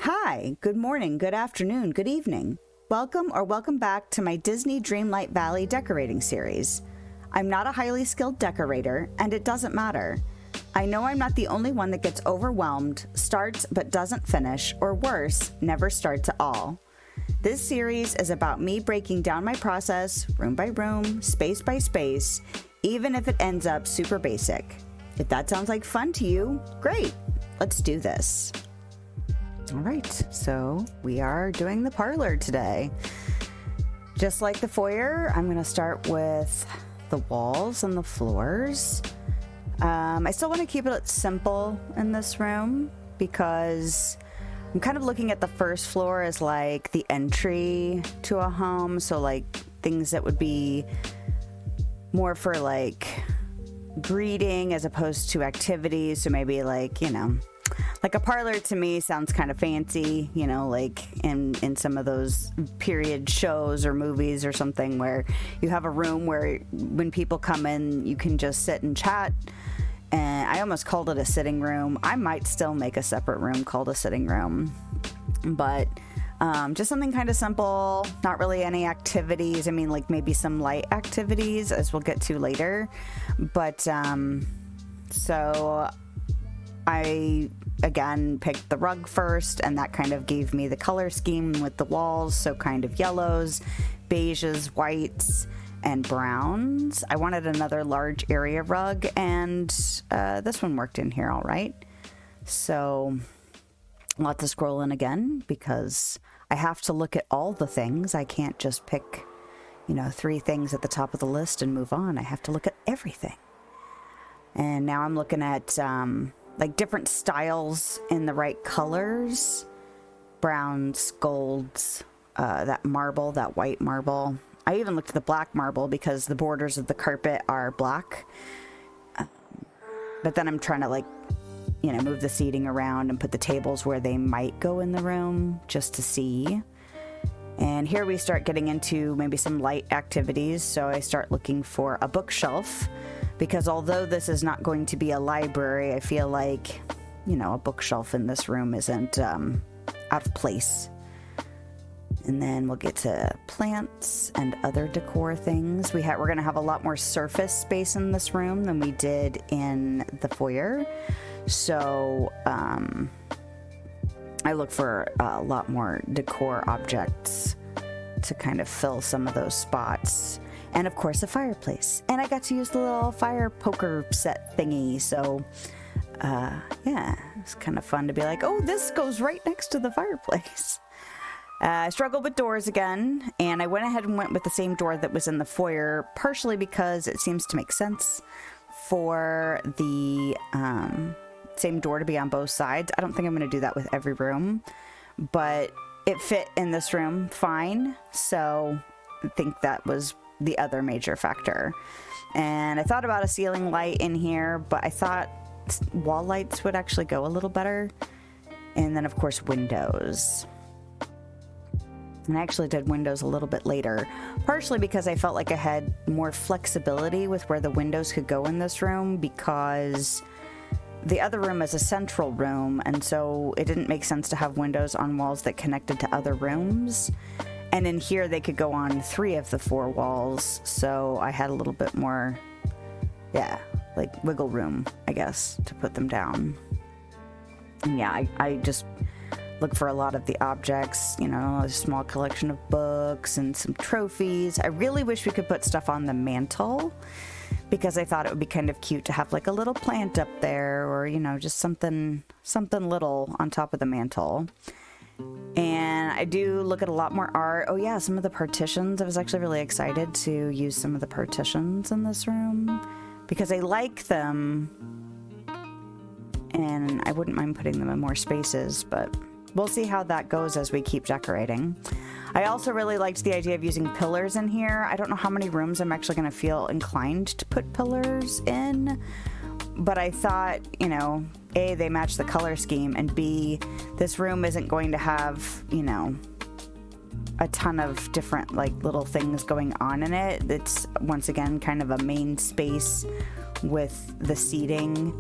Hi, good morning, good afternoon, good evening. Welcome back to my Disney Dreamlight Valley decorating series. I'm not a highly skilled decorator, and it doesn't matter. I know I'm not the only one that gets overwhelmed, starts but doesn't finish, or worse, never starts at all. This series is about me breaking down my process, room by room, space by space, even if it ends up super basic. If that sounds like fun to you, great, let's do this. All right, so we are doing the parlor today. Just like the foyer, I'm going to start with the walls and the floors. I still want to keep it simple in this room because I'm kind of looking at the first floor as like the entry to a home. So like things that would be more for like greeting as opposed to activities. So maybe like, like a parlor to me sounds kind of fancy, like in some of those period shows or movies or something where you have a room where when people come in, you can just sit and chat. And I almost called it a sitting room. I might still make a separate room called a sitting room, but just something kind of simple, not really any activities. I mean, like maybe some light activities as we'll get to later. But so I again picked the rug first, and that kind of gave me the color scheme with the walls. So kind of yellows, beiges, whites, and browns. I wanted another large area rug, and this one worked in here all right. So lots of scrolling again because I have to look at all the things. I can't just pick, 3 things at the top of the list and move on. I have to look at everything. And now I'm looking at like different styles in the right colors, browns, golds, that marble, that white marble. I even looked at the black marble because the borders of the carpet are black. But then I'm trying to move the seating around and put the tables where they might go in the room just to see. And here we start getting into maybe some light activities. So I start looking for a bookshelf because although this is not going to be a library, I feel like, a bookshelf in this room isn't out of place. And then we'll get to plants and other decor things. We're going to have a lot more surface space in this room than we did in the foyer. So I look for a lot more decor objects to kind of fill some of those spots. And of course, a fireplace. And I got to use the little fire poker set thingy. So yeah, it's kind of fun to be like, oh, this goes right next to the fireplace. I struggled with doors again, and I went ahead and went with the same door that was in the foyer, partially because it seems to make sense for the same door to be on both sides. I don't think I'm going to do that with every room, but it fit in this room fine, so I think that was the other major factor. And I thought about a ceiling light in here, but I thought wall lights would actually go a little better. And then, of course, windows. And I actually did windows a little bit later, partially because I felt like I had more flexibility with where the windows could go in this room because the other room is a central room, and so it didn't make sense to have windows on walls that connected to other rooms. And in here, they could go on 3 of the 4 walls, so I had a little bit more, like wiggle room, I guess, to put them down. And yeah, I just look for a lot of the objects, a small collection of books and some trophies. I really wish we could put stuff on the mantle because I thought it would be kind of cute to have like a little plant up there or, just something little on top of the mantle. And I do look at a lot more art. Oh yeah, some of the partitions. I was actually really excited to use some of the partitions in this room because I like them and I wouldn't mind putting them in more spaces, but we'll see how that goes as we keep decorating. I also really liked the idea of using pillars in here. I don't know how many rooms I'm actually going to feel inclined to put pillars in, but I thought, A, they match the color scheme, and B, this room isn't going to have, a ton of different little things going on in it. It's once again kind of a main space with the seating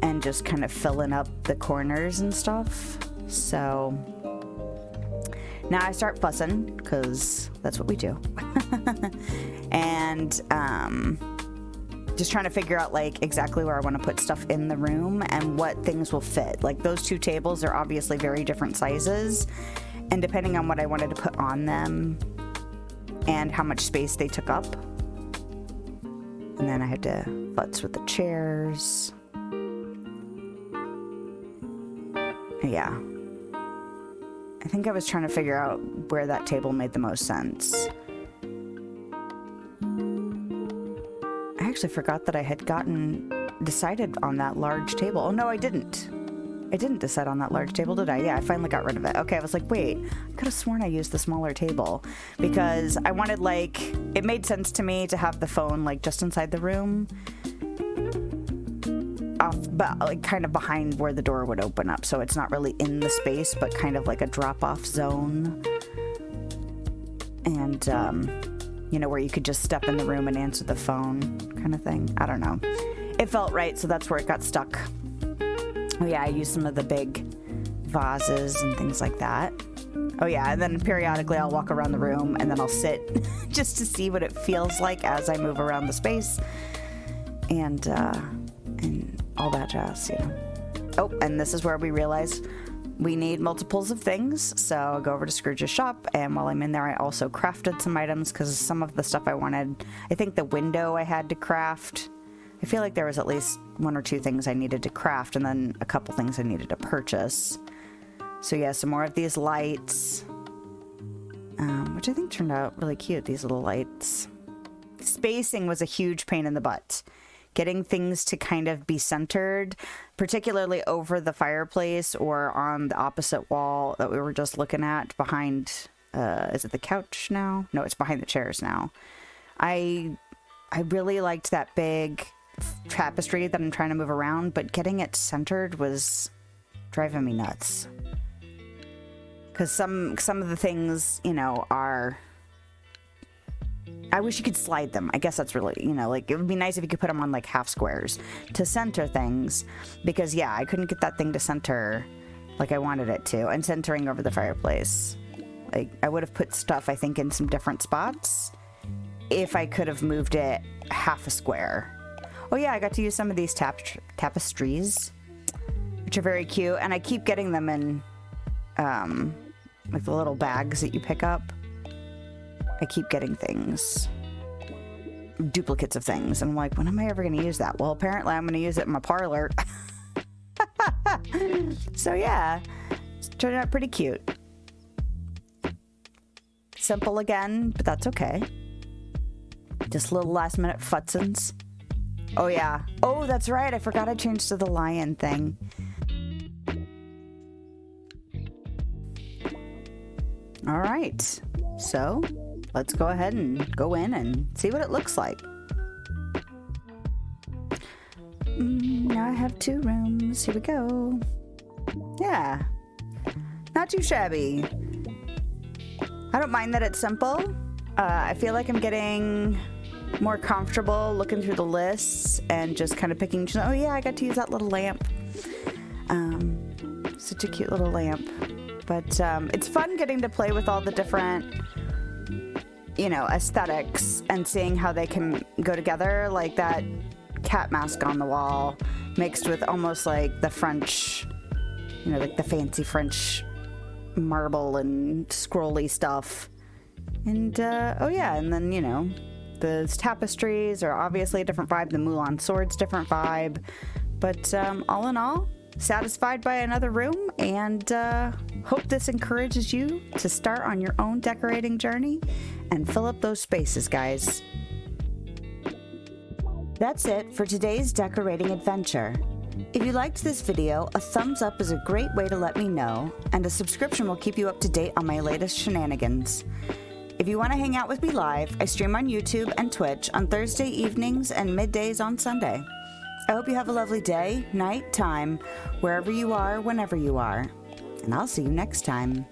and just kind of filling up the corners and stuff. So now I start fussing, because that's what we do. And just trying to figure out like exactly where I want to put stuff in the room and what things will fit. Like those two tables are obviously very different sizes, and depending on what I wanted to put on them and how much space they took up. And then I had to futz with the chairs. Yeah. I think I was trying to figure out where that table made the most sense. I actually forgot that I had decided on that large table. Oh, no, I didn't. I didn't decide on that large table, did I? Yeah, I finally got rid of it. Okay, I was like, wait, I could have sworn I used the smaller table, because I wanted, like, it made sense to me to have the phone, like, just inside the room, but like kind of behind where the door would open up, so it's not really in the space, but kind of like a drop-off zone. And, you know, where you could just step in the room and answer the phone kind of thing. I don't know. It felt right, so that's where it got stuck. Oh yeah, I used some of the big vases and things like that. Oh yeah, and then periodically I'll walk around the room and then I'll sit just to see what it feels like as I move around the space. And all that jazz, you know. Oh, and this is where we realize we need multiples of things, so I'll go over to Scrooge's shop, and while I'm in there I also crafted some items, because some of the stuff I wanted, I think the window I had to craft. I feel like there was at least one or two things I needed to craft, and then a couple things I needed to purchase. So yeah, some more of these lights, which I think turned out really cute, these little lights. Spacing was a huge pain in the butt. Getting things to kind of be centered, particularly over the fireplace or on the opposite wall that we were just looking at behind, is it the couch now? No, it's behind the chairs now. I really liked that big tapestry that I'm trying to move around, but getting it centered was driving me nuts. Because some of the things, you know, are... I wish you could slide them. I guess that's really, you know, like, it would be nice if you could put them on, like, half squares to center things. Because, yeah, I couldn't get that thing to center like I wanted it to. And centering over the fireplace. Like, I would have put stuff, I think, in some different spots if I could have moved it half a square. Oh, yeah, I got to use some of these tapestries, which are very cute. And I keep getting them in, like, the little bags that you pick up. I keep getting things, duplicates of things, and I'm like, when am I ever going to use that? Well, apparently I'm going to use it in my parlor. So yeah, it's turned out pretty cute. Simple again, but that's okay. Just little last minute futzins. Oh yeah. Oh, that's right. I forgot I changed to the lion thing. All right. So let's go ahead and go in and see what it looks like. Now I have 2 rooms. Here we go. Yeah. Not too shabby. I don't mind that it's simple. I feel like I'm getting more comfortable looking through the lists and just kind of picking. Oh yeah, I got to use that little lamp. Such a cute little lamp. But it's fun getting to play with all the different, you know, aesthetics and seeing how they can go together. Like that cat mask on the wall mixed with almost like the French, you know, like the fancy French marble and scrolly stuff. And, oh yeah, and then, you know, the tapestries are obviously a different vibe. The Mulan sword's different vibe. But all in all, satisfied by another room, and hope this encourages you to start on your own decorating journey and fill up those spaces, guys. That's it for today's decorating adventure. If you liked this video, a thumbs up is a great way to let me know, and a subscription will keep you up to date on my latest shenanigans. If you want to hang out with me live, I stream on YouTube and Twitch on Thursday evenings and middays on Sunday. I hope you have a lovely day, night, time, wherever you are, whenever you are. And I'll see you next time.